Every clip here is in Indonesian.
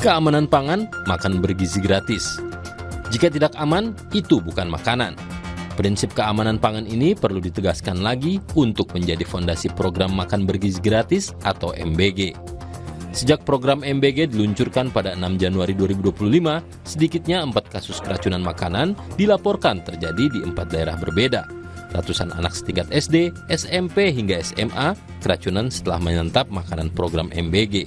Keamanan pangan, makan bergizi gratis. Jika tidak aman, itu bukan makanan. Prinsip keamanan pangan ini perlu ditegaskan lagi untuk menjadi fondasi program makan bergizi gratis atau MBG. Sejak program MBG diluncurkan pada 6 Januari 2025, sedikitnya 4 kasus keracunan makanan dilaporkan terjadi di 4 daerah berbeda. Ratusan anak setingkat SD, SMP hingga SMA keracunan setelah menyantap makanan program MBG.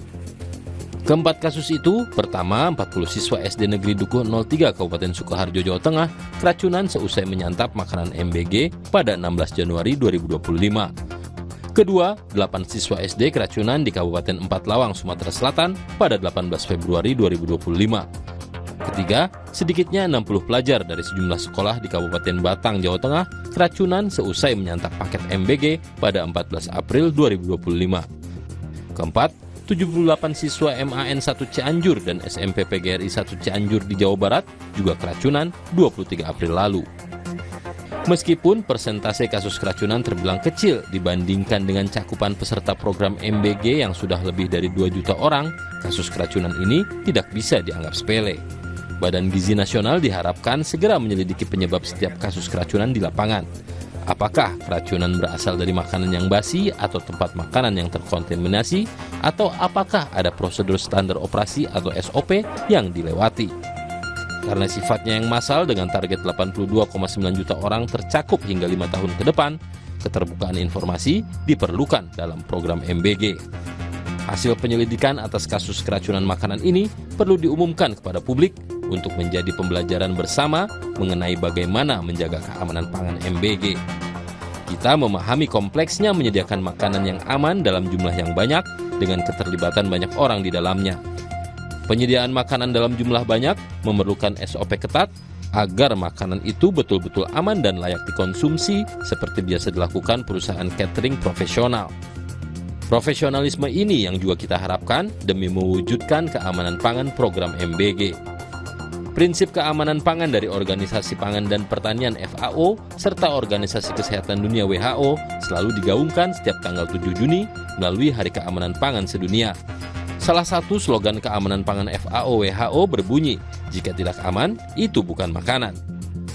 Keempat kasus itu, pertama 40 siswa SD Negeri Dukuh 03 Kabupaten Sukoharjo, Jawa Tengah, keracunan seusai menyantap makanan MBG pada 16 Januari 2025. Kedua, 8 siswa SD keracunan di Kabupaten Empat Lawang, Sumatera Selatan pada 18 Februari 2025. Ketiga, sedikitnya 60 pelajar dari sejumlah sekolah di Kabupaten Batang, Jawa Tengah, keracunan seusai menyantap paket MBG pada 14 April 2025. Keempat, 78 siswa MAN 1 Cianjur dan SMP PGRI 1 Cianjur di Jawa Barat juga keracunan 23 April lalu. Meskipun persentase kasus keracunan terbilang kecil dibandingkan dengan cakupan peserta program MBG yang sudah lebih dari 2 juta orang, kasus keracunan ini tidak bisa dianggap sepele. Badan Gizi Nasional diharapkan segera menyelidiki penyebab setiap kasus keracunan di lapangan. Apakah keracunan berasal dari makanan yang basi atau tempat makanan yang terkontaminasi, atau apakah ada prosedur standar operasi atau SOP yang dilewati? Karena sifatnya yang massal dengan target 82,9 juta orang tercakup hingga 5 tahun ke depan, keterbukaan informasi diperlukan dalam program MBG. Hasil penyelidikan atas kasus keracunan makanan ini perlu diumumkan kepada publik untuk menjadi pembelajaran bersama mengenai bagaimana menjaga keamanan pangan MBG. Kita memahami kompleksnya menyediakan makanan yang aman dalam jumlah yang banyak dengan keterlibatan banyak orang di dalamnya. Penyediaan makanan dalam jumlah banyak memerlukan SOP ketat agar makanan itu betul-betul aman dan layak dikonsumsi seperti biasa dilakukan perusahaan catering profesional. Profesionalisme ini yang juga kita harapkan demi mewujudkan keamanan pangan program MBG. Prinsip keamanan pangan dari Organisasi Pangan dan Pertanian FAO serta Organisasi Kesehatan Dunia WHO selalu digaungkan setiap tanggal 7 Juni melalui Hari Keamanan Pangan Sedunia. Salah satu slogan keamanan pangan FAO WHO berbunyi, jika tidak aman, itu bukan makanan.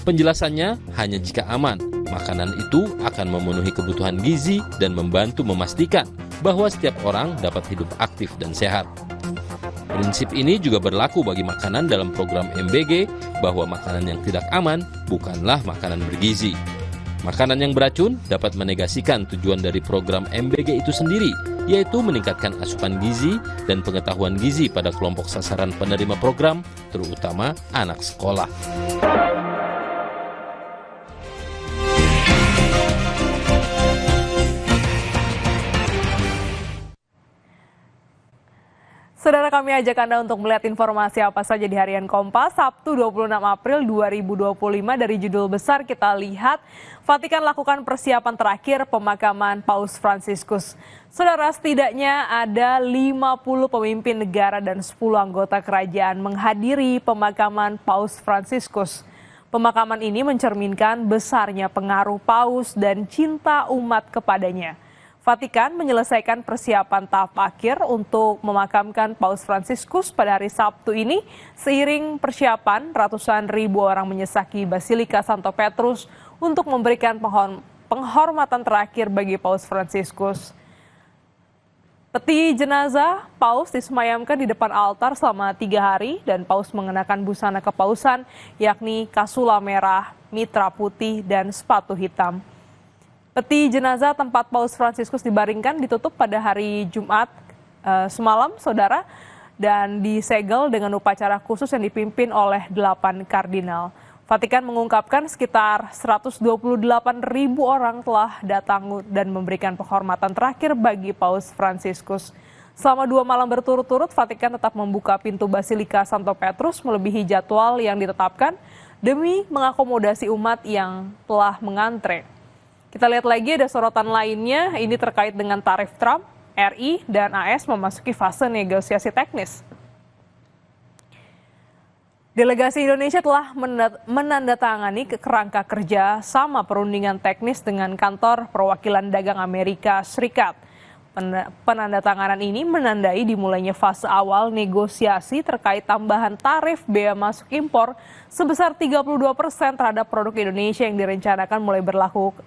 Penjelasannya, hanya jika aman, makanan itu akan memenuhi kebutuhan gizi dan membantu memastikan bahwa setiap orang dapat hidup aktif dan sehat. Prinsip ini juga berlaku bagi makanan dalam program MBG, bahwa makanan yang tidak aman bukanlah makanan bergizi. Makanan yang beracun dapat menegasikan tujuan dari program MBG itu sendiri, yaitu meningkatkan asupan gizi dan pengetahuan gizi pada kelompok sasaran penerima program, terutama anak sekolah. Saudara, kami ajak Anda untuk melihat informasi apa saja di Harian Kompas, Sabtu 26 April 2025. Dari judul besar kita lihat, Vatikan lakukan persiapan terakhir pemakaman Paus Fransiskus. Saudara, setidaknya ada 50 pemimpin negara dan 10 anggota kerajaan menghadiri pemakaman Paus Fransiskus. Pemakaman ini mencerminkan besarnya pengaruh Paus dan cinta umat kepadanya. Vatikan menyelesaikan persiapan tahap akhir untuk memakamkan Paus Fransiskus pada hari Sabtu ini. Seiring persiapan, ratusan ribu orang menyesaki Basilika Santo Petrus untuk memberikan penghormatan terakhir bagi Paus Fransiskus. Peti jenazah Paus disemayamkan di depan altar selama 3 hari dan Paus mengenakan busana kepausan, yakni kasula merah, mitra putih, dan sepatu hitam. Peti jenazah tempat Paus Fransiskus dibaringkan ditutup pada hari Jumat semalam, saudara, dan disegel dengan upacara khusus yang dipimpin oleh 8 kardinal. Vatikan mengungkapkan sekitar 128.000 orang telah datang dan memberikan penghormatan terakhir bagi Paus Fransiskus. Selama 2 malam berturut-turut, Vatikan tetap membuka pintu Basilika Santo Petrus melebihi jadwal yang ditetapkan demi mengakomodasi umat yang telah mengantre. Kita lihat lagi ada sorotan lainnya, ini terkait dengan tarif Trump, RI dan AS memasuki fase negosiasi teknis. Delegasi Indonesia telah menandatangani kerangka kerja sama perundingan teknis dengan kantor perwakilan dagang Amerika Serikat. Penandatanganan ini menandai dimulainya fase awal negosiasi terkait tambahan tarif bea masuk impor sebesar 32% terhadap produk Indonesia yang direncanakan mulai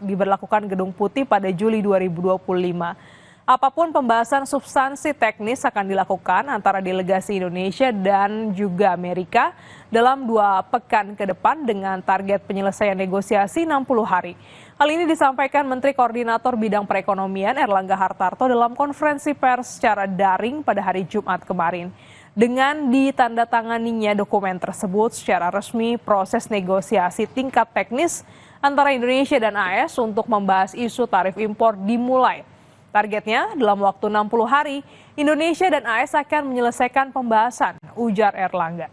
diberlakukan Gedung Putih pada Juli 2025. Apapun pembahasan substansi teknis akan dilakukan antara delegasi Indonesia dan juga Amerika dalam 2 pekan ke depan dengan target penyelesaian negosiasi 60 hari. Hal ini disampaikan Menteri Koordinator Bidang Perekonomian Erlangga Hartarto dalam konferensi pers secara daring pada hari Jumat kemarin. Dengan ditandatanganinya dokumen tersebut secara resmi, proses negosiasi tingkat teknis antara Indonesia dan AS untuk membahas isu tarif impor dimulai. Targetnya dalam waktu 60 hari, Indonesia dan AS akan menyelesaikan pembahasan, ujar Erlangga.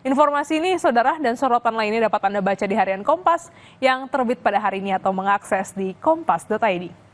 Informasi ini, saudara, dan sorotan lainnya dapat Anda baca di Harian Kompas yang terbit pada hari ini atau mengakses di kompas.id.